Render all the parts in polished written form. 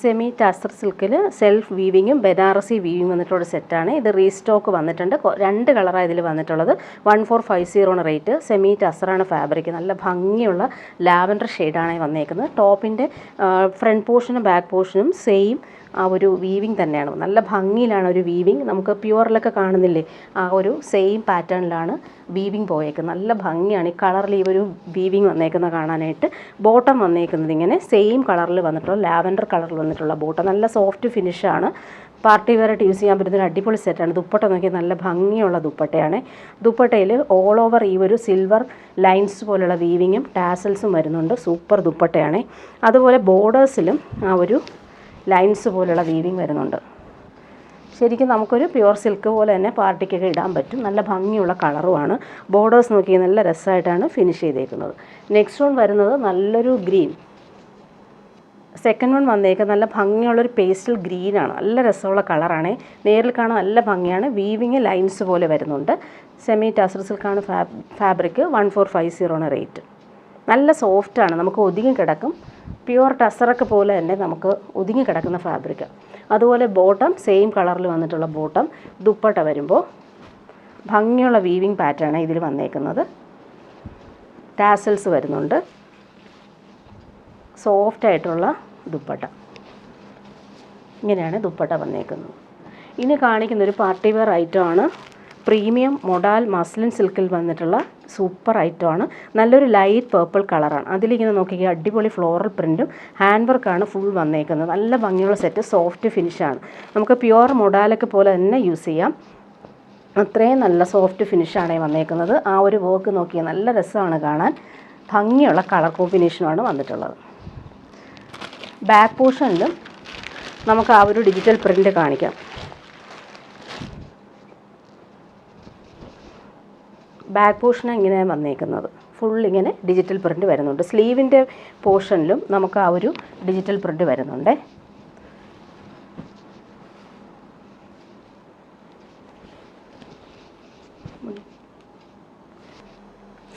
Semi ടാസർ സിൽക്കിൽ self വീവിങ്ങും Banarasi weaving വന്നിട്ടുള്ള സെറ്റാണ്. ഇത് റീസ്റ്റോക്ക് വന്നിട്ടുണ്ട്. 2 കളറാണ് ഇതിൽ വന്നിട്ടുള്ളത്. 1450 റേറ്റ്. Semi ടാസറാണ് fabric. നല്ല ഭംഗിയുള്ള ലാവൻഡർ ഷെയ്ഡാണ് വന്നേക്കുന്നത്. ടോപ്പിൻ്റെ ഫ്രണ്ട് പോർഷനും ബാക്ക് പോർഷനും സെയിം ആ ഒരു വീവിങ് തന്നെയാണ്. നല്ല ഭംഗിയിലാണ് ഒരു വീവിങ്. നമുക്ക് പ്യുവറിലൊക്കെ കാണുന്നില്ലേ, ആ ഒരു സെയിം പാറ്റേണിലാണ് വീവിങ് പോയേക്കുന്നത്. നല്ല ഭംഗിയാണ് ഈ കളറിൽ ഈ ഒരു വീവിങ് വന്നേക്കുന്നത് കാണാനായിട്ട്. ബോട്ടം വന്നേക്കുന്നത് ഇങ്ങനെ സെയിം കളറിൽ വന്നിട്ടുള്ള ലാവൻഡർ കളറിൽ വന്നിട്ടുള്ള ബോട്ടം. നല്ല സോഫ്റ്റ് ഫിനിഷാണ്. പാർട്ടി വെയറായിട്ട് യൂസ് ചെയ്യാൻ പറ്റുന്ന ഒരു അടിപൊളി സെറ്റാണ്. ദുപ്പട്ട നോക്കിയാൽ നല്ല ഭംഗിയുള്ള ദുപ്പട്ടയാണ്. ദുപ്പട്ടയിൽ ഓൾ ഓവർ ഈ ഒരു സിൽവർ ലൈൻസ് പോലുള്ള വീവിങ്ങും ടാസൽസും വരുന്നുണ്ട്. സൂപ്പർ ദുപ്പട്ടയാണ്. അതുപോലെ ബോർഡേഴ്സിലും ആ ഒരു ലൈൻസ് പോലുള്ള വീവിങ് വരുന്നുണ്ട്. ശരിക്കും നമുക്കൊരു പ്യുവർ സിൽക്ക് പോലെ തന്നെ പാർട്ടിക്കൊക്കെ ഇടാൻ പറ്റും. നല്ല ഭംഗിയുള്ള കളറുമാണ്. ബോർഡേഴ്സ് നോക്കി നല്ല രസമായിട്ടാണ് ഫിനിഷ് ചെയ്തേക്കുന്നത്. നെക്സ്റ്റ് വൺ വരുന്നത് നല്ലൊരു ഗ്രീൻ. സെക്കൻഡ് വൺ വന്നേക്കുന്നത് നല്ല ഭംഗിയുള്ളൊരു പേസ്റ്റൽ ഗ്രീനാണ്. നല്ല രസമുള്ള കളറാണ്. നേരിൽ കാണാൻ നല്ല ഭംഗിയാണ്. വീവിങ് ലൈൻസ് പോലെ വരുന്നുണ്ട്. സെമി ടാസർ സിൽക്കാണ് ഫാബ്രിക്. 1450 റേറ്റ്. നല്ല സോഫ്റ്റാണ്. നമുക്ക് ഒതുങ്ങി കിടക്കും. പ്യുവർ ടസറൊക്കെ പോലെ തന്നെ നമുക്ക് ഒതുങ്ങി കിടക്കുന്ന ഫാബ്രിക്. അതുപോലെ ബോട്ടം സെയിം കളറിൽ വന്നിട്ടുള്ള ബോട്ടം. ദുപ്പട്ട വരുമ്പോൾ ഭംഗിയുള്ള വീവിങ് പാറ്റേണാണ് ഇതിൽ വന്നേക്കുന്നത്. ടാസൽസ് വരുന്നുണ്ട്. സോഫ്റ്റായിട്ടുള്ള ദുപ്പട്ട. ഇങ്ങനെയാണ് ദുപ്പട്ട വന്നേക്കുന്നത്. ഇനി കാണിക്കുന്നൊരു പാർട്ടി വെയർ ഐറ്റമാണ്. പ്രീമിയം മൊഡാൽ മസ്ലിൻ സിൽക്കിൽ വന്നിട്ടുള്ള സൂപ്പർ ഐറ്റമാണ്. നല്ലൊരു ലൈറ്റ് പേർപ്പിൾ കളറാണ്. അതിലിങ്ങനെ നോക്കിയാൽ അടിപൊളി ഫ്ലോറൽ പ്രിൻറ്റും ഹാൻഡ് വർക്കാണ് ഫുൾ വന്നേക്കുന്നത്. നല്ല ഭംഗിയുള്ള സെറ്റ്. സോഫ്റ്റ് ഫിനിഷാണ്. നമുക്ക് പ്യുവർ മൊഡാലൊക്കെ പോലെ തന്നെ യൂസ് ചെയ്യാം. അത്രയും നല്ല സോഫ്റ്റ് ഫിനിഷാണ് വന്നേക്കുന്നത്. ആ ഒരു വർക്ക് നോക്കിയാൽ നല്ല രസമാണ് കാണാൻ. ഭംഗിയുള്ള കളർ കോമ്പിനേഷനുമാണ് വന്നിട്ടുള്ളത്. ബാക്ക് പോർഷനിലും നമുക്ക് ആ ഒരു ഡിജിറ്റൽ പ്രിൻ്റ് കാണിക്കാം. ബാക്ക് പോർഷൻ ഇങ്ങനെയാണ് വന്നേക്കുന്നത്. ഫുൾ ഇങ്ങനെ ഡിജിറ്റൽ പ്രിൻ്റ് വരുന്നുണ്ട്. സ്ലീവിൻ്റെ പോർഷനിലും നമുക്ക് ആ ഒരു ഡിജിറ്റൽ പ്രിൻ്റ് വരുന്നുണ്ട്.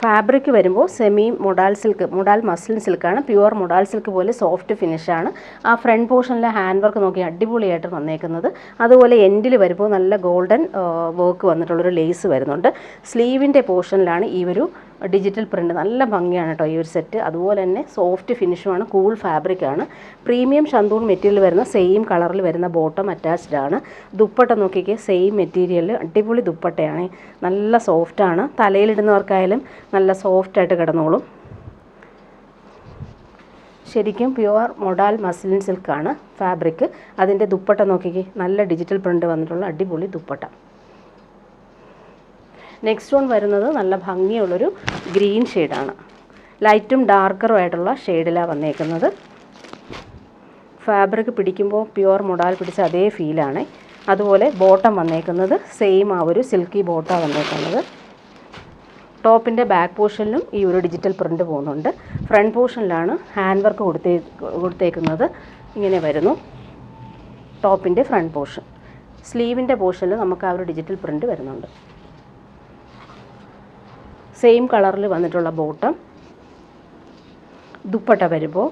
ഫാബ്രിക് വരുമ്പോൾ semi modal silk, modal muslin സിൽക്കാണ്. പ്യുവർ മൊഡാൽ സിൽക്ക് പോലെ സോഫ്റ്റ് ഫിനിഷാണ്. ആ ഫ്രണ്ട് പോർഷനിലെ ഹാൻഡ് വർക്ക് നോക്കി അടിപൊളിയായിട്ട് വന്നേക്കുന്നത്. അതുപോലെ എൻഡിൽ വരുമ്പോൾ നല്ല ഗോൾഡൻ വർക്ക് വന്നിട്ടുള്ളൊരു ലേസ് വരുന്നുണ്ട്. സ്ലീവിൻ്റെ പോർഷനിലാണ് ഈ ഒരു ഡിജിറ്റൽ പ്രിൻ്റ്. നല്ല ഭംഗിയാണ് കേട്ടോ ഈ ഒരു സെറ്റ്. അതുപോലെ തന്നെ സോഫ്റ്റ് ഫിനിഷുമാണ്. കൂൾ ഫാബ്രിക്കാണ്. പ്രീമിയം ഷന്തൂൺ മെറ്റീരിയൽ വരുന്ന സെയിം കളറിൽ വരുന്ന ബോട്ടം അറ്റാച്ച്ഡ് ആണ്. ദുപ്പട്ട നോക്കിക്കേ സെയിം മെറ്റീരിയൽ. അടിപൊളി ദുപ്പട്ടയാണ്. നല്ല സോഫ്റ്റാണ്. തലയിലിടുന്നവർക്കായാലും നല്ല സോഫ്റ്റായിട്ട് കിടന്നോളും. ശരിക്കും പ്യുവർ മൊഡാൽ മസ്ലിൻ സിൽക്കാണ് ഫാബ്രിക്. അതിൻ്റെ ദുപ്പട്ട നോക്കിക്കേ നല്ല ഡിജിറ്റൽ പ്രിൻ്റ് വന്നിട്ടുള്ള അടിപൊളി ദുപ്പട്ട. നെക്സ്റ്റ് വൺ വരുന്നത് നല്ല ഭംഗിയുള്ളൊരു ഗ്രീൻ ഷെയ്ഡാണ്. ലൈറ്റും ഡാർക്കറും ആയിട്ടുള്ള ഷെയ്ഡിലാണ് വന്നേക്കുന്നത്. ഫാബ്രിക് പിടിക്കുമ്പോൾ പ്യുവർ മൊഡാൽ പിടിച്ച അതേ ഫീലാണ്. അതുപോലെ ബോട്ടം വന്നേക്കുന്നത് സെയിം ആ ഒരു സിൽക്കി ബോട്ടമാണ് വന്നേക്കുന്നത്. ടോപ്പിൻ്റെ ബാക്ക് പോർഷനിലും ഈ ഒരു ഡിജിറ്റൽ പ്രിൻ്റ് പോകുന്നുണ്ട്. ഫ്രണ്ട് പോർഷനിലാണ് ഹാൻഡ് വർക്ക് കൊടുത്തേക്കുന്നത്. ഇങ്ങനെ വരുന്നു ടോപ്പിൻ്റെ ഫ്രണ്ട് പോർഷൻ. സ്ലീവിൻ്റെ പോർഷനിൽ നമുക്ക് ആ ഒരു ഡിജിറ്റൽ പ്രിൻ്റ് വരുന്നുണ്ട്. സെയിം കളറിൽ വന്നിട്ടുള്ള ബോട്ടം. ദുപ്പട്ട വരുമ്പോൾ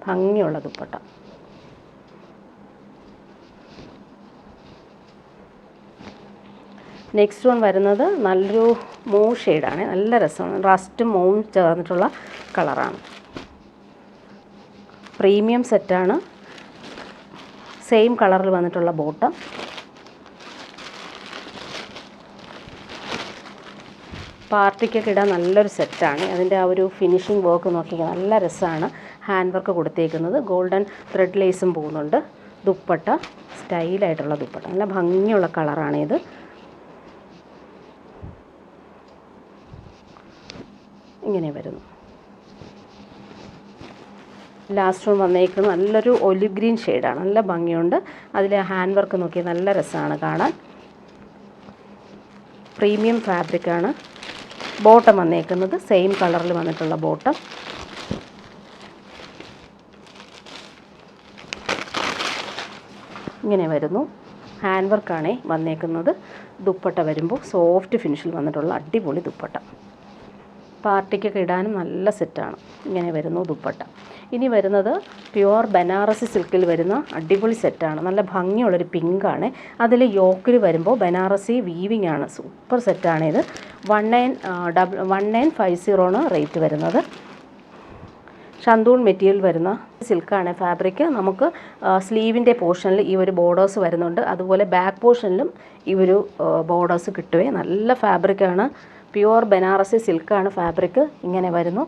ഭംഗിയുള്ള ദുപ്പട്ട. നെക്സ്റ്റ് വൺ വരുന്നത് നല്ലൊരു മൂവ് ഷെയ്ഡാണ്. നല്ല രസമാണ്. റസ്റ്റും മൂവും ചേർന്നിട്ടുള്ള കളറാണ്. പ്രീമിയം സെറ്റാണ്. സെയിം കളറിൽ വന്നിട്ടുള്ള ബോട്ടം. പാർട്ടിക്കൊക്കെ ഇടാൻ നല്ലൊരു സെറ്റാണ്. അതിൻ്റെ ആ ഒരു ഫിനിഷിംഗ് വർക്ക് നോക്കിയാൽ നല്ല രസമാണ്. ഹാൻഡ് വർക്ക് കൊടുത്തേക്കുന്നത്. ഗോൾഡൻ ത്രെഡ് ലേസും പോകുന്നുണ്ട്. ദുപ്പട്ട സ്റ്റൈലായിട്ടുള്ള ദുപ്പട്ട. നല്ല ഭംഗിയുള്ള കളറാണിത്. ഇങ്ങനെ വരുന്നു. ലാസ്റ്റ് വൺ വന്നേക്കുന്നത് നല്ലൊരു ഒലിവ് ഗ്രീൻ ഷെയ്ഡാണ്. നല്ല ഭംഗിയുണ്ട്. അതിൽ ഹാൻഡ് വർക്ക് നോക്കിയാൽ നല്ല രസമാണ് കാണാൻ. പ്രീമിയം ഫാബ്രിക്കാണ്. ബോട്ടം വന്നേക്കുന്നത് സെയിം കളറിൽ വന്നിട്ടുള്ള ബോട്ടം. ഇങ്ങനെ വരുന്നു. ഹാൻഡ് വർക്കാണ് വന്നേക്കുന്നത്. ദുപ്പട്ട വരുമ്പോൾ സോഫ്റ്റ് ഫിനിഷിൽ വന്നിട്ടുള്ള അടിപൊളി ദുപ്പട്ട. പാർട്ടിക്കൊക്കെ ഇടാനും നല്ല സെറ്റാണ്. ഇങ്ങനെ വരുന്നു ദുപ്പട്ട. ഇനി വരുന്നത് പ്യുവർ ബനാറസി സിൽക്കിൽ വരുന്ന അടിപൊളി സെറ്റാണ്. നല്ല ഭംഗിയുള്ളൊരു പിങ്കാണ്. അതിൽ യോക്കിൽ വരുമ്പോൾ ബനാറസി വീവിങ് ആണ്. സൂപ്പർ സെറ്റാണ് ഇത്. 1950 റേറ്റ് വരുന്നത്. ഷന്തൂൺ മെറ്റീരിയൽ വരുന്ന സിൽക്കാണ് ഫാബ്രിക്. നമുക്ക് സ്ലീവിൻ്റെ പോർഷനിൽ ഈ ഒരു ബോർഡേഴ്സ് വരുന്നുണ്ട്. അതുപോലെ ബാക്ക് പോർഷനിലും ഈ ഒരു ബോർഡേഴ്സ് കിട്ടുവേ. നല്ല ഫാബ്രിക്കാണ്. പ്യുവർ ബനാറസി സിൽക്കാണ് ഫാബ്രിക്. ഇങ്ങനെ വരുന്നു.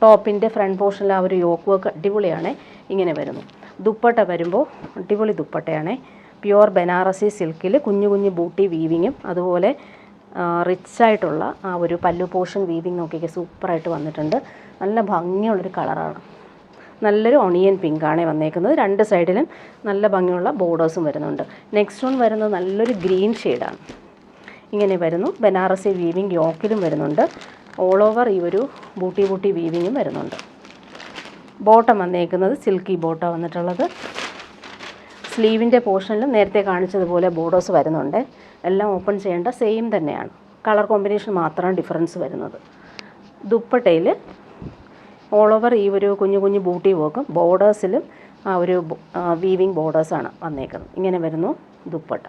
ടോപ്പിൻ്റെ ഫ്രണ്ട് പോർഷനിൽ ആ ഒരു യോക്ക് വർക്ക് അടിപൊളിയാണ്. ഇങ്ങനെ വരുന്നു. ദുപ്പട്ട വരുമ്പോൾ അടിപൊളി ദുപ്പട്ടയാണ്. പ്യുവർ ബനാറസി സിൽക്കിൽ കുഞ്ഞു കുഞ്ഞു ബൂട്ടി വീവിങ്ങും അതുപോലെ റിച്ചായിട്ടുള്ള ആ ഒരു പല്ലു പോർഷൻ വീവിങ് നോക്കിയൊക്കെ സൂപ്പറായിട്ട് വന്നിട്ടുണ്ട്. നല്ല ഭംഗിയുള്ളൊരു കളറാണ്. നല്ലൊരു ഒണിയൻ പിങ്കാണ് വന്നേക്കുന്നത്. രണ്ട് സൈഡിലും നല്ല ഭംഗിയുള്ള ബോർഡേഴ്സും വരുന്നുണ്ട്. നെക്സ്റ്റ് വൺ വരുന്നത് നല്ലൊരു ഗ്രീൻ ഷെയ്ഡാണ്. ഇങ്ങനെ വരുന്നു. ബനാറസി വീവിങ് യോക്കിലും വരുന്നുണ്ട്. ഓൾ ഓവർ ഈ ഒരു ബൂട്ടി വീവിങ്ങും വരുന്നുണ്ട്. ബോട്ടം വന്നേക്കുന്നത് സിൽക്കി ബോട്ടം വന്നിട്ടുള്ളത്. സ്ലീവിൻ്റെ പോർഷനിലും നേരത്തെ കാണിച്ചതുപോലെ ബോർഡേഴ്സ് വരുന്നുണ്ട്. എല്ലാം ഓപ്പൺ ചെയ്യേണ്ട സെയിം തന്നെയാണ്. കളർ കോമ്പിനേഷൻ മാത്രമാണ് ഡിഫറൻസ് വരുന്നത്. ദുപ്പട്ടയിൽ ഓൾ ഓവർ ഈ ഒരു കുഞ്ഞു കുഞ്ഞു ബൂട്ടി വർക്കും ബോർഡേഴ്സിലും ആ ഒരു വീവിങ് ബോർഡേഴ്സാണ് വന്നേക്കുന്നത്. ഇങ്ങനെ വരുന്നു ദുപ്പട്ട.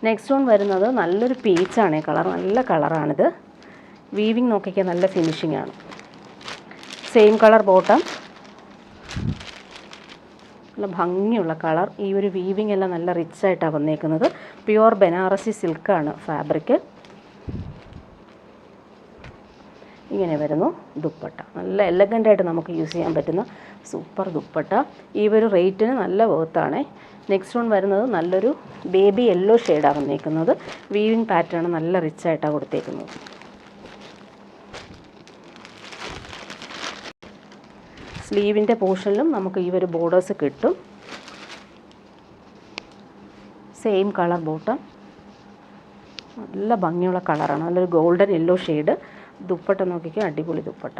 നെക്സ്റ്റ് വൺ വരുന്നത് നല്ലൊരു പീച്ചാണ്. കളർ നല്ല കളറാണിത്. വീവിങ് നോക്കിക്കാൻ നല്ല ഫിനിഷിംഗ് ആണ്. Same colour bottom. നല്ല ഭംഗിയുള്ള കളർ. ഈ ഒരു വീവിങ് എല്ലാം നല്ല റിച്ചായിട്ടാണ് വന്നേക്കുന്നത്. പ്യുവർ ബനാറസി സിൽക്കാണ് ഫാബ്രിക്. ഇങ്ങനെ വരുന്നു ദുപ്പട്ട. നല്ല എലഗൻ്റായിട്ട് നമുക്ക് യൂസ് ചെയ്യാൻ പറ്റുന്ന സൂപ്പർ ദുപ്പട്ട. ഈ ഒരു റേറ്റിന് നല്ല വേർത്താണ്. നെക്സ്റ്റ് വൺ വരുന്നത് നല്ലൊരു ബേബി യെല്ലോ ഷെയ്ഡാണ് വന്നേക്കുന്നത്. വീവിങ് പാറ്റേൺ നല്ല റിച്ചായിട്ടാണ് കൊടുത്തേക്കുന്നത്. സ്ലീവിൻ്റെ പോർഷനിലും നമുക്ക് ഈ ഒരു ബോർഡേഴ്സ് കിട്ടും. Same colour bottom. നല്ല ഭംഗിയുള്ള കളറാണ്. നല്ലൊരു ഗോൾഡൻ യെല്ലോ ഷെയ്ഡ്. ദുപ്പട്ട നോക്കിക്കുക, അടിപൊളി ദുപ്പട്ട.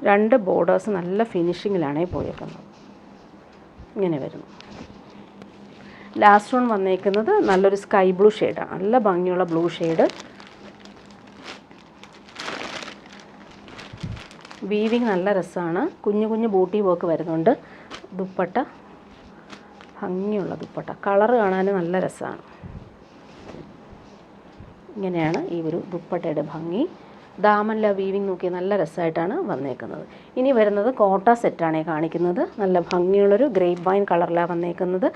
രണ്ട് ബോർഡേഴ്സ് നല്ല ഫിനിഷിങ്ങിലാണ് പോയേക്കുന്നത്. ഇങ്ങനെ വരുന്നു. ലാസ്റ്റ് വൺ വന്നേക്കുന്നത് നല്ലൊരു സ്കൈ ബ്ലൂ ഷെയ്ഡാണ്. നല്ല ഭംഗിയുള്ള ബ്ലൂ ഷെയ്ഡ്. വീവിങ് നല്ല രസമാണ്. കുഞ്ഞു കുഞ്ഞു ബൂട്ടി വർക്ക് വരുന്നുണ്ട്. ദുപ്പട്ട ഭംഗിയുള്ള ദുപ്പട്ട. കളർ കാണാൻ നല്ല രസമാണ്. ഇങ്ങനെയാണ് ഈ ഒരു ദുപ്പട്ടയുടെ ഭംഗി. ദാമല്ല വീവിങ് നോക്കി നല്ല രസമായിട്ടാണ് വന്നേക്കുന്നത്. ഇനി വരുന്നത് കോട്ട സെറ്റാണ് കാണിക്കുന്നത്. നല്ല ഭംഗിയുള്ളൊരു ഗ്രേപ്പ് വൈൻ കളറിലാണ് വന്നേക്കുന്നത്.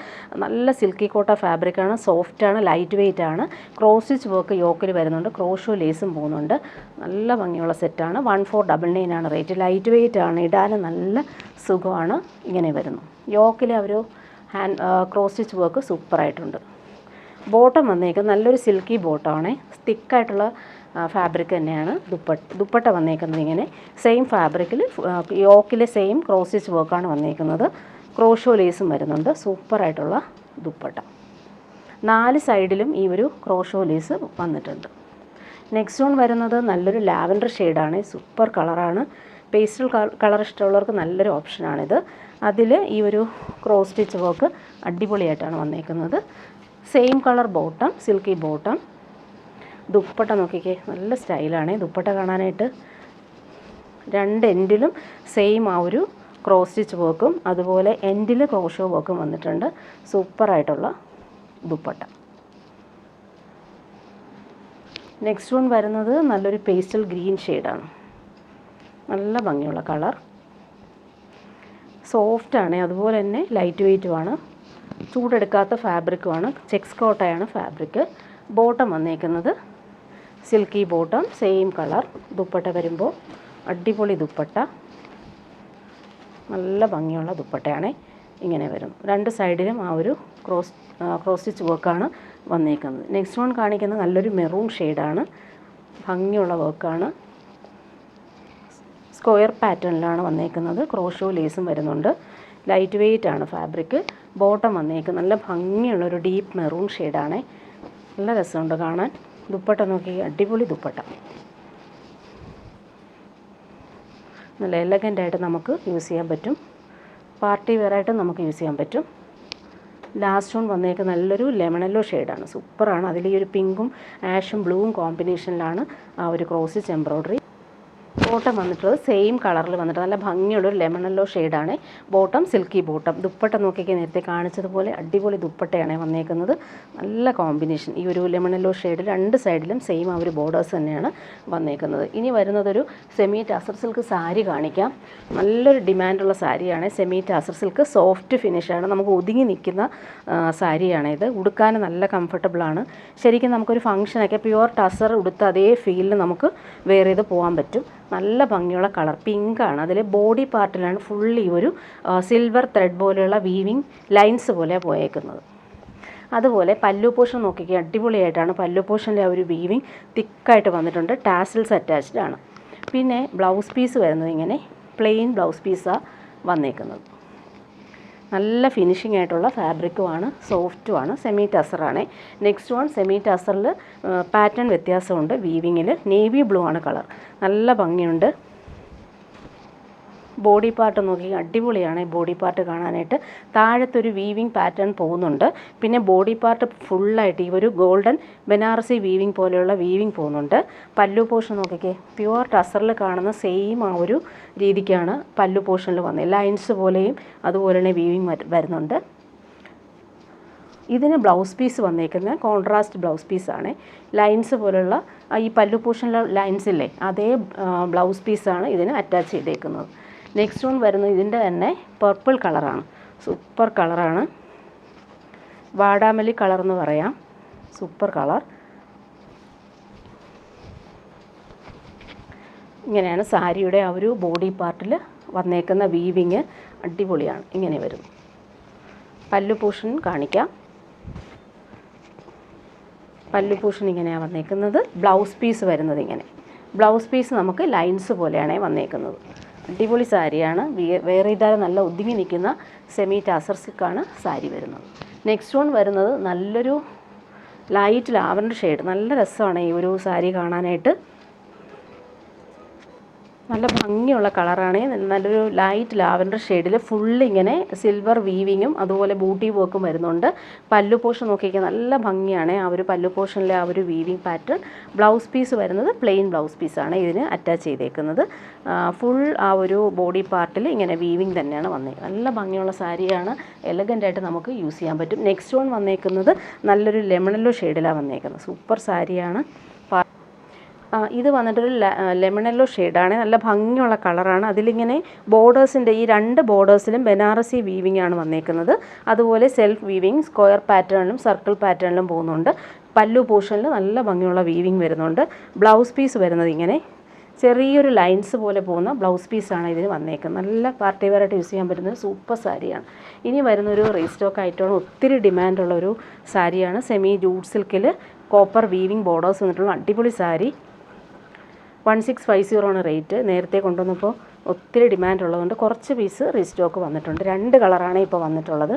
നല്ല സിൽക്കി കോട്ട ഫാബ്രിക്കാണ്. സോഫ്റ്റാണ്, ലൈറ്റ് വെയ്റ്റ് ആണ്. ക്രോസ് സ്റ്റിച്ച് വർക്ക് യോക്കിൽ വരുന്നുണ്ട്. ക്രോഷോ ലേസും പോകുന്നുണ്ട്. നല്ല ഭംഗിയുള്ള സെറ്റാണ്. 1499 ആണ് റേറ്റ്. ലൈറ്റ് വെയ്റ്റ് ആണ്. ഇടാൻ നല്ല സുഖമാണ്. ഇങ്ങനെ വരുന്നു. യോക്കിൽ ഒരു ക്രോസ് സ്റ്റിച്ച് വർക്ക് സൂപ്പറായിട്ടുണ്ട്. ബോട്ടം വന്നേക്കുന്നത് നല്ലൊരു സിൽക്കി ബോട്ടമാണ്. തിക്കായിട്ടുള്ള ഫാബ്രിക് തന്നെയാണ്. ദുപ്പട്ട വന്നേക്കുന്നത് ഇങ്ങനെ സെയിം ഫാബ്രിക്കിൽ യോക്കിലെ സെയിം ക്രോസ് സ്റ്റിച്ച് വർക്കാണ് വന്നേക്കുന്നത്. ക്രോഷോ ലേസും വരുന്നുണ്ട്. സൂപ്പറായിട്ടുള്ള ദുപ്പട്ട. 4 സൈഡിലും ഈ ഒരു ക്രോഷോ ലേസ് വന്നിട്ടുണ്ട്. നെക്സ്റ്റ് വൺ വരുന്നത് നല്ലൊരു ലാവൻഡർ ഷെയ്ഡാണ്. സൂപ്പർ കളറാണ്. പേസ്റ്റൽ കളർ ഇഷ്ടമുള്ളവർക്ക് നല്ലൊരു ഓപ്ഷനാണിത്. അതിൽ ഈ ഒരു ക്രോസ് സ്റ്റിച്ച് വർക്ക് അടിപൊളിയായിട്ടാണ് വന്നേക്കുന്നത്. Same colour bottom, silky bottom. Dupatta നോക്കിക്കേ, നല്ല സ്റ്റൈലാണ് ദുപ്പട്ട കാണാനായിട്ട്. രണ്ട് എൻഡിലും സെയിം ആ ഒരു ക്രോസ് സ്റ്റിച്ച് വർക്കും അതുപോലെ എൻഡിൽ ക്രോഷോ വർക്കും വന്നിട്ടുണ്ട്. സൂപ്പറായിട്ടുള്ള ദുപ്പട്ട. നെക്സ്റ്റ് വൺ വരുന്നത് നല്ലൊരു പേസ്റ്റൽ ഗ്രീൻ ഷെയ്ഡാണ്. നല്ല ഭംഗിയുള്ള കളർ. സോഫ്റ്റാണ്, അതുപോലെ തന്നെ ലൈറ്റ് വെയ്റ്റുമാണ്. ചൂടെടുക്കാത്ത ഫാബ്രിക്കുമാണ്. ചെക്സ് കോട്ടയാണ് ഫാബ്രിക്. ബോട്ടം വന്നേക്കുന്നത് silky bottom, same colour. Dupatta വരുമ്പോൾ അടിപൊളി ദുപ്പട്ട. നല്ല ഭംഗിയുള്ള ദുപ്പട്ടയാണ്. ഇങ്ങനെ വരും. രണ്ട് സൈഡിലും ആ ഒരു ക്രോസ് സ്റ്റിച്ച് വർക്കാണ് വന്നേക്കുന്നത്. നെക്സ്റ്റ് വൺ കാണിക്കുന്നത് നല്ലൊരു മെറൂൺ ഷെയ്ഡാണ്. ഭംഗിയുള്ള വർക്കാണ്. സ്ക്വയർ പാറ്റേണിലാണ് വന്നേക്കുന്നത്. ക്രോഷോ ലേസും വരുന്നുണ്ട്. ലൈറ്റ് വെയ്റ്റ് ആണ് ഫാബ്രിക്. ബോട്ടം വന്നേക്കുന്നത് നല്ല ഭംഗിയുള്ളൊരു ഡീപ്പ് മെറൂൺ ഷെയ്ഡാണ്. നല്ല രസമുണ്ട് കാണാൻ. ദുപ്പട്ട നോക്കി, അടിപൊളി ദുപ്പട്ട. നല്ല എലഗൻ്റായിട്ട് നമുക്ക് യൂസ് ചെയ്യാൻ പറ്റും. പാർട്ടി വെയറായിട്ട് നമുക്ക് യൂസ് ചെയ്യാൻ പറ്റും. ലാസ്റ്റ് വൺ വന്നേക്ക് നല്ലൊരു ലെമൺ യെല്ലോ ഷെയ്ഡാണ്, സൂപ്പറാണ്. അതിൽ ഈ ഒരു പിങ്കും ആഷും ബ്ലൂവും കോമ്പിനേഷനിലാണ് ആ ഒരു ക്രോസ് സ്റ്റിച്ച് എംബ്രോയ്ഡറി. ബോട്ടം വന്നിട്ടുള്ളത് സെയിം കളറിൽ വന്നിട്ട് നല്ല ഭംഗിയുള്ളൊരു ലെമൺ യെല്ലോ ഷെയ്ഡാണ്. Bottom silky bottom. ദുപ്പട്ട നോക്കിയൊക്കെ നേരത്തെ കാണിച്ചതുപോലെ അടിപൊളി ദുപ്പട്ടയാണ് വന്നേക്കുന്നത്. നല്ല കോമ്പിനേഷൻ. ഈ ഒരു ലെമൺ യെല്ലോ ഷെയ്ഡ് രണ്ട് സൈഡിലും സെയിം ആ ഒരു ബോർഡേഴ്സ് തന്നെയാണ് വന്നേക്കുന്നത്. ഇനി വരുന്നതൊരു സെമി ടസർ സിൽക്ക് സാരി കാണിക്കാം. നല്ലൊരു ഡിമാൻഡുള്ള സാരിയാണ്. സെമി ടസർ സിൽക്ക് സോഫ്റ്റ് ഫിനിഷാണ്. നമുക്ക് ഒതുങ്ങി നിൽക്കുന്ന സാരിയാണ് ഇത്. ഉടുക്കാൻ നല്ല കംഫർട്ടബിളാണ്. ശരിക്കും നമുക്കൊരു ഫംഗ്ഷനൊക്കെ പ്യുവർ ടസർ ഉടുത്ത അതേ ഫീലിൽ നമുക്ക് വെയർ ചെയ്ത് പോകാൻ പറ്റും. നല്ല ഭംഗിയുള്ള കളർ പിങ്കാണ്. അതിൽ ബോഡി പാർട്ടിലാണ് ഫുള്ളി ഒരു സിൽവർ ത്രെഡ് പോലെയുള്ള വീവിങ് ലൈൻസ് പോലെ പോയേക്കുന്നത്. അതുപോലെ പല്ലു പോർഷൻ നോക്കിക്കുക, അടിപൊളിയായിട്ടാണ് പല്ലു പോർഷൻ്റെ ആ ഒരു വീവിങ് തിക്കായിട്ട് വന്നിട്ടുണ്ട്. ടാസിൽസ് അറ്റാച്ച്ഡ് ആണ്. പിന്നെ ബ്ലൗസ് പീസ് വരുന്നത് ഇങ്ങനെ പ്ലെയിൻ ബ്ലൗസ് പീസാണ് വന്നേക്കുന്നത്. നല്ല ഫിനിഷിംഗ് ആയിട്ടുള്ള ഫാബ്രിക്കുമാണ്, സോഫ്റ്റുമാണ്, സെമി ടസറാണ്. നെക്സ്റ്റ് വൺ സെമി ടസറിൽ പാറ്റേൺ വ്യത്യാസമുണ്ട്. വീവിങ്ങിൽ നേവി ബ്ലൂ ആണ് കളർ. നല്ല ഭംഗിയുണ്ട്. ബോഡി പാർട്ട് നോക്കി അടിപൊളിയാണ് ബോഡി പാർട്ട് കാണാനായിട്ട്. താഴത്തൊരു വീവിങ് പാറ്റേൺ പോകുന്നുണ്ട്. പിന്നെ ബോഡി പാർട്ട് ഫുള്ളായിട്ട് ഈ ഒരു ഗോൾഡൻ ബനാറസി വീവിങ് പോലെയുള്ള വീവിങ് പോകുന്നുണ്ട്. പല്ലു പോർഷൻ നോക്കിക്കേ, പ്യുവർ ടസറിൽ കാണുന്ന സെയിം ആ ഒരു രീതിക്കാണ് പല്ലു പോർഷനിൽ വന്നത്. ലൈൻസ് പോലെയും അതുപോലെ തന്നെ വീവിങ് വരുന്നുണ്ട്. ഇതിന് ബ്ലൗസ് പീസ് വന്നേക്കുന്നത് കോൺട്രാസ്റ്റ് ബ്ലൗസ് പീസാണ്. ലൈൻസ് പോലുള്ള ഈ പല്ലു പോർഷനിലെ ലൈൻസില്ലേ അതേ ബ്ലൗസ് പീസാണ് ഇതിന് അറ്റാച്ച് ചെയ്തേക്കുന്നത്. നെക്സ്റ്റ് വൺ വരുന്നത് ഇതിൻ്റെ തന്നെ പർപ്പിൾ കളറാണ്. സൂപ്പർ കളറാണ്. വാടാമല്ലി കളർ എന്ന് പറയാം. Super colour. ഇങ്ങനെയാണ് സാരിയുടെ ആ ഒരു ബോഡി പാർട്ടിൽ വന്നേക്കുന്ന വീവിങ്. അടിപൊളിയാണ്. ഇങ്ങനെ വരും. പല്ലു പോർഷൻ കാണിക്കാം. പല്ലു പോർഷൻ ഇങ്ങനെയാണ് വന്നേക്കുന്നത്. ബ്ലൗസ് പീസ് വരുന്നത് ഇങ്ങനെ. ബ്ലൗസ് പീസ് നമുക്ക് ലൈൻസ് പോലെയാണ് വന്നേക്കുന്നത്. അടിപൊളി സാരിയാണ്. വേറെ ചെയ്താൽ നല്ല ഒതുങ്ങി നിൽക്കുന്ന സെമി ടാസർ സിൽക്കാണ് സാരി വരുന്നത്. നെക്സ്റ്റ് വൺ വരുന്നത് നല്ലൊരു ലൈറ്റ് ലാവൻഡർ ഷെയ്ഡ്. നല്ല രസമാണ് ഈ ഒരു സാരി കാണാനായിട്ട്. നല്ല ഭംഗിയുള്ള കളറാണ്. നല്ലൊരു ലൈറ്റ് ലാവൻഡർ ഷെയ്ഡിൽ ഫുള്ള് ഇങ്ങനെ സിൽവർ വീവിങ്ങും അതുപോലെ ബൂട്ടി വർക്കും വരുന്നുണ്ട്. പല്ലു പോർഷൻ നോക്കിയാൽ നല്ല ഭംഗിയാണ് ആ ഒരു പല്ലു പോർഷനിലെ ആ ഒരു വീവിങ് പാറ്റേൺ. ബ്ലൗസ് പീസ് വരുന്നത് പ്ലെയിൻ ബ്ലൗസ് പീസാണ് ഇതിന് അറ്റാച്ച് ചെയ്തേക്കുന്നത്. ഫുൾ ആ ഒരു ബോഡി പാർട്ടിൽ ഇങ്ങനെ വീവിങ് തന്നെയാണ് വന്നേക്കുന്നത്. നല്ല ഭംഗിയുള്ള സാരിയാണ്. എലഗൻ്റായിട്ട് നമുക്ക് യൂസ് ചെയ്യാൻ പറ്റും. നെക്സ്റ്റ് വൺ വന്നേക്കുന്നത് നല്ലൊരു ലെമൺ യെല്ലോ ഷെയ്ഡിലാണ് വന്നേക്കുന്നത്. സൂപ്പർ സാരിയാണ്. ഇത് വന്നിട്ടൊരു ലെമൺ യെല്ലോ ഷെയ്ഡാണ്. നല്ല ഭംഗിയുള്ള കളറാണ്. അതിലിങ്ങനെ ബോർഡേഴ്സിൻ്റെ ഈ രണ്ട് ബോർഡേഴ്സിലും ബനാറസി വീവിംഗ് ആണ് വന്നേക്കുന്നത്. അതുപോലെ സെൽഫ് വീവിങ് സ്ക്വയർ പാറ്റേണിലും സർക്കിൾ പാറ്റേണിലും പോകുന്നുണ്ട്. പല്ലു പോർഷനിൽ നല്ല ഭംഗിയുള്ള വീവിങ് വരുന്നുണ്ട്. ബ്ലൗസ് പീസ് വരുന്നത് ഇങ്ങനെ ചെറിയൊരു ലൈൻസ് പോലെ പോകുന്ന ബ്ലൗസ് പീസാണ് ഇതിന് വന്നേക്കുന്നത്. നല്ല പാർട്ടി വെയറായിട്ട് യൂസ് ചെയ്യാൻ പറ്റുന്ന സൂപ്പർ സാരിയാണ്. ഇനി വരുന്നൊരു റീസ്റ്റോക്ക് ആയിട്ടാണ് ഒത്തിരി ഡിമാൻഡുള്ളൊരു സാരിയാണ്. സെമി ജൂട്ട് സിൽക്കിൽ കോപ്പർ വീവിങ് ബോർഡേഴ്സ് വന്നിട്ടുള്ള അടിപൊളി സാരി. 1650 ആണ് റേറ്റ്. നേരത്തെ കൊണ്ടുവന്നപ്പോൾ ഒത്തിരി ഡിമാൻഡ് ഉള്ളതുകൊണ്ട് കുറച്ച് പീസ് റീസ്റ്റോക്ക് വന്നിട്ടുണ്ട്. 2 കളറാണ് ഇപ്പോൾ വന്നിട്ടുള്ളത്.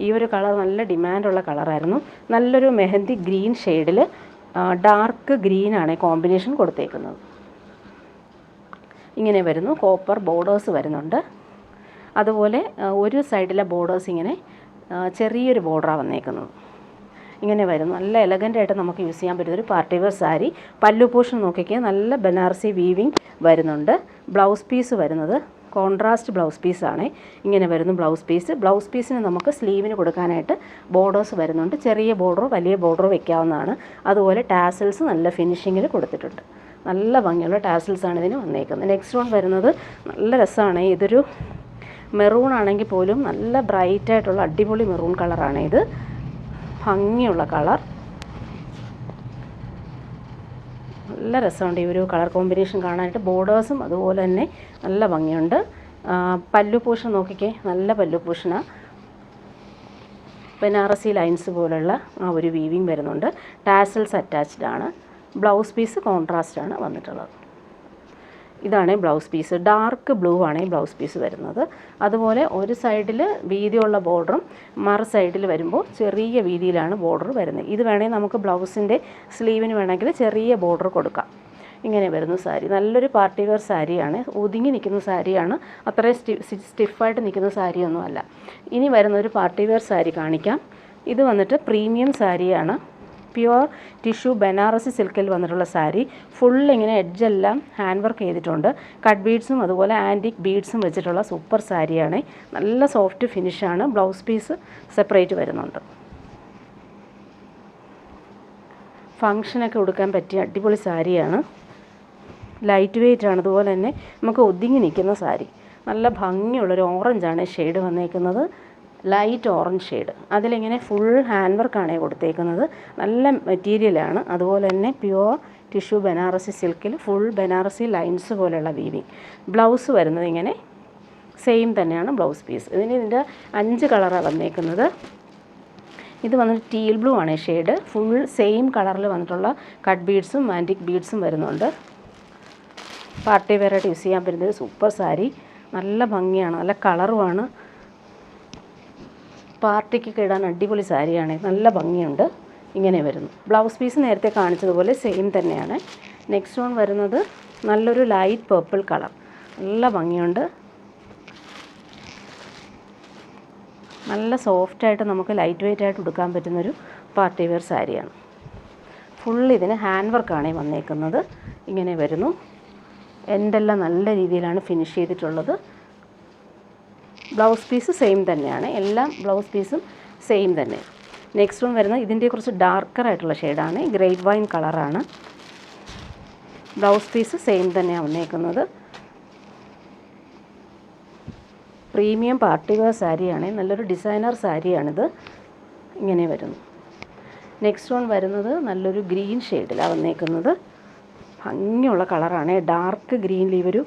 ഈ ഒരു കളർ നല്ല ഡിമാൻഡുള്ള കളറായിരുന്നു. നല്ലൊരു മെഹന്തി ഗ്രീൻ ഷെയ്ഡിൽ ഡാർക്ക് ഗ്രീനാണ് കോമ്പിനേഷൻ കൊടുത്തേക്കുന്നത്. ഇങ്ങനെ വരുന്നു. കോപ്പർ ബോർഡേഴ്സ് വരുന്നുണ്ട്. അതുപോലെ ഒരു സൈഡിലെ ബോർഡേഴ്സ് ഇങ്ങനെ ചെറിയൊരു ബോർഡറാണ് വന്നേക്കുന്നത്. ഇങ്ങനെ വരും. നല്ല എലഗൻ്റായിട്ട് നമുക്ക് യൂസ് ചെയ്യാൻ പറ്റുന്നൊരു പാർട്ടി വെയർ സാരി. പല്ലു പോർഷൻ നോക്കിക്കുക, നല്ല ബനാറസി വീവിങ് വരുന്നുണ്ട്. ബ്ലൗസ് പീസ് വരുന്നത് കോൺട്രാസ്റ്റ് ബ്ലൗസ് പീസാണ്. ഇങ്ങനെ വരുന്നു ബ്ലൗസ് പീസ്. ബ്ലൗസ് പീസിന് നമുക്ക് സ്ലീവിന് കൊടുക്കാനായിട്ട് ബോർഡേഴ്സ് വരുന്നുണ്ട്. ചെറിയ ബോർഡറോ വലിയ ബോർഡറോ വെക്കാവുന്നതാണ്. അതുപോലെ ടാസൽസ് നല്ല ഫിനിഷിങ്ങിൽ കൊടുത്തിട്ടുണ്ട്. നല്ല ഭംഗിയുള്ള ടാസൽസാണ് ഇതിന് വന്നേക്കുന്നത്. നെക്സ്റ്റ് വൺ വരുന്നത് നല്ല രസമാണ്. ഇതൊരു മെറൂൺ ആണെങ്കിൽ പോലും നല്ല ബ്രൈറ്റായിട്ടുള്ള അടിപൊളി മെറൂൺ കളറാണ് ഇത്. ഭംഗിയുള്ള കളർ. നല്ല രസമുണ്ട് ഈ ഒരു കളർ കോമ്പിനേഷൻ കാണാനായിട്ട്. ബോർഡേഴ്സും അതുപോലെ തന്നെ നല്ല ഭംഗിയുണ്ട്. പല്ലു പോർഷൻ നോക്കിക്കേ, നല്ല പല്ലു പോർഷനാണ്. ബനാറസി ലൈൻസ് പോലുള്ള ആ ഒരു വീവിങ് വരുന്നുണ്ട്. ടാസൽസ് അറ്റാച്ച്ഡ് ആണ്. ബ്ലൗസ് പീസ് കോൺട്രാസ്റ്റ് ആണ് വന്നിട്ടുള്ളത്. ഇതാണ് ബ്ലൗസ് പീസ്. ഡാർക്ക് ബ്ലൂ ആണ് ഈ ബ്ലൗസ് പീസ് വരുന്നത്. അതുപോലെ ഒരു സൈഡിൽ വീതിയുള്ള ബോർഡറും മറു സൈഡിൽ വരുമ്പോൾ ചെറിയ വീതിയിലാണ് ബോർഡർ വരുന്നത്. ഇത് വേണമെങ്കിൽ നമുക്ക് ബ്ലൗസിൻ്റെ സ്ലീവിന് വേണമെങ്കിൽ ചെറിയ ബോർഡർ കൊടുക്കാം. ഇങ്ങനെ വരുന്നു സാരി. നല്ലൊരു പാർട്ടി വെയർ സാരിയാണ്, ഒതുങ്ങി നിൽക്കുന്ന സാരിയാണ്, അത്രയും സ്റ്റിഫായിട്ട് നിൽക്കുന്ന സാരിയൊന്നുമല്ല. ഇനി വരുന്ന ഒരു പാർട്ടി വെയർ സാരി കാണിക്കാം. ഇത് വന്നിട്ട് പ്രീമിയം സാരിയാണ്, പ്യുവർ ടിഷ്യൂ ബനാറസി സിൽക്കിൽ വന്നിട്ടുള്ള സാരി. ഇങ്ങനെ എഡ്ജെല്ലാം ഹാൻഡ് വർക്ക് ചെയ്തിട്ടുണ്ട്, കട്ട് ബീഡ്സും അതുപോലെ ആൻറ്റിക് ബീഡ്സും വെച്ചിട്ടുള്ള സൂപ്പർ സാരിയാണ്. നല്ല സോഫ്റ്റ് ഫിനിഷാണ്. ബ്ലൗസ് പീസ് സെപ്പറേറ്റ് വരുന്നുണ്ട്. ഫങ്ഷനൊക്കെ ഉടുക്കാൻ പറ്റിയ അടിപൊളി സാരിയാണ്, ലൈറ്റ് വെയ്റ്റ് ആണ്, അതുപോലെ തന്നെ നമുക്ക് ഒതുങ്ങി നിൽക്കുന്ന സാരി. നല്ല ഭംഗിയുള്ളൊരു ഓറഞ്ചാണ് ഷെയ്ഡ് വന്നേക്കുന്നത്, ലൈറ്റ് ഓറഞ്ച് ഷെയ്ഡ്. അതിലിങ്ങനെ ഫുൾ ഹാൻഡ് വർക്കാണ് കൊടുത്തേക്കുന്നത്, നല്ല മെറ്റീരിയലാണ്. അതുപോലെ തന്നെ പ്യുവർ ടിഷ്യൂ ബനാറസി സിൽക്കിൽ ഫുൾ ബനാറസി ലൈൻസ് പോലെയുള്ള വീവിങ്. ബ്ലൗസ് വരുന്നത് ഇങ്ങനെ സെയിം തന്നെയാണ് ബ്ലൗസ് പീസ്. ഇതിൻ്റെ 5 കളറാണ് വന്നേക്കുന്നത്. ഇത് വന്നിട്ട് ടീൽ ബ്ലൂ ആണ് ഷെയ്ഡ്, ഫുൾ സെയിം കളറിൽ വന്നിട്ടുള്ള കട്ട് ബീഡ്സും ആൻറ്റിക് ബീഡ്സും വരുന്നുണ്ട്. പാർട്ടി വെയറായിട്ട് യൂസ് ചെയ്യാൻ പറ്റുന്നൊരു സൂപ്പർ സാരി, നല്ല ഭംഗിയാണ്, നല്ല കളറുമാണ്, പാർട്ടിക്കൊക്കെ ഇടാൻ അടിപൊളി സാരിയാണ്, നല്ല ഭംഗിയുണ്ട്. ഇങ്ങനെ വരുന്നു. ബ്ലൗസ് പീസ് നേരത്തെ കാണിച്ചതുപോലെ സെയിം തന്നെയാണ്. നെക്സ്റ്റ് വൺ വരുന്നത് നല്ലൊരു ലൈറ്റ് പർപ്പിൾ കളർ, നല്ല ഭംഗിയുണ്ട്, നല്ല സോഫ്റ്റായിട്ട് നമുക്ക് ലൈറ്റ് വെയ്റ്റ് ആയിട്ട് ഉടുക്കാൻ പറ്റുന്നൊരു പാർട്ടി വെയർ സാരിയാണ്. ഇതിന് ഹാൻഡ് വർക്കാണ് വന്നേക്കുന്നത്. ഇങ്ങനെ വരുന്നു. എൻഡെല്ലാം നല്ല രീതിയിലാണ് ഫിനിഷ് ചെയ്തിട്ടുള്ളത്. ബ്ലൗസ് പീസ് സെയിം തന്നെയാണ്, എല്ലാം ബ്ലൗസ് പീസും സെയിം തന്നെ. നെക്സ്റ്റ് വൺ വരുന്നത് ഇതിൻ്റെ കുറച്ച് ഡാർക്കറായിട്ടുള്ള ഷെയ്ഡാണ്, ഗ്രേപ്പ് വൈൻ കളറാണ്. ബ്ലൗസ് പീസ് സെയിം തന്നെയാണ് വന്നേക്കുന്നത്. പ്രീമിയം പാർട്ടി വെയർ സാരിയാണ്, നല്ലൊരു ഡിസൈനർ സാരിയാണിത്. ഇങ്ങനെ വരുന്നു. നെക്സ്റ്റ് വൺ വരുന്നത് നല്ലൊരു ഗ്രീൻ ഷെയ്ഡിലാണ് വന്നേക്കുന്നത്, ഭംഗിയുള്ള കളറാണ്, ഡാർക്ക് ഗ്രീനിൽ ഇവരു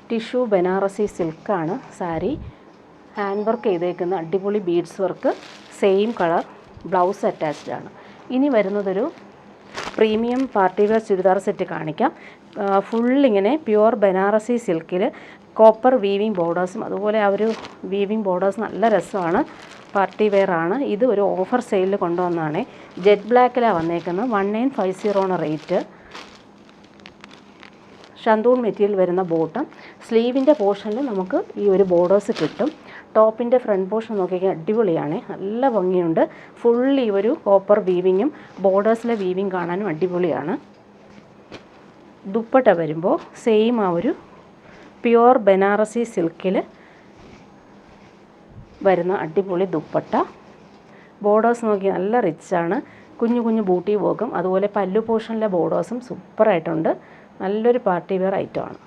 ടിഷ്യൂ ബനാറസി സിൽക്കാണ് സാരി. ഹാൻഡ് വർക്ക് ചെയ്തേക്കുന്ന അടിപൊളി beads work, same colour, blouse attached ആണ്. ഇനി വരുന്നതൊരു premium party wear churidar set കാണിക്കാം. ഇങ്ങനെ പ്യുവർ ബനാറസി സിൽക്കിൽ കോപ്പർ വീവിങ് ബോർഡേഴ്സും അതുപോലെ ആ ഒരു വീവിങ് ബോർഡേഴ്സ് നല്ല രസമാണ്, പാർട്ടി വെയർ ആണ്. ഇത് ഒരു ഓഫർ സെയിലിൽ കൊണ്ടുവന്നതാണ്. ജെറ്റ് ബ്ലാക്കിലാണ് വന്നേക്കുന്നത്. 1950 റേറ്റ്. ഷന്തൂൺ മെറ്റീരിയൽ വരുന്ന ബോട്ടം. സ്ലീവിൻ്റെ പോർഷനിൽ നമുക്ക് ഈ ഒരു ബോർഡേഴ്സ് കിട്ടും. ടോപ്പിൻ്റെ ഫ്രണ്ട് പോർഷൻ നോക്കിയാൽ അടിപൊളിയാണ്, നല്ല ഭംഗിയുണ്ട്. ഈ ഒരു കോപ്പർ വീവിങ്ങും ബോർഡേഴ്സിലെ വീവിങ് കാണാനും അടിപൊളിയാണ്. ദുപ്പട്ട വരുമ്പോൾ സെയിം ആ ഒരു പ്യുവർ ബനാറസി സിൽക്കിൽ വരുന്ന അടിപൊളി ദുപ്പട്ട. ബോർഡേഴ്സ് നോക്കി നല്ല റിച്ചാണ്, കുഞ്ഞു കുഞ്ഞു ബൂട്ടി വർക്കും അതുപോലെ പല്ലു പോർഷനിലെ ബോർഡേഴ്സും സൂപ്പറായിട്ടുണ്ട്. നല്ലൊരു പാർട്ടി വെയർ ഐറ്റമാണ്.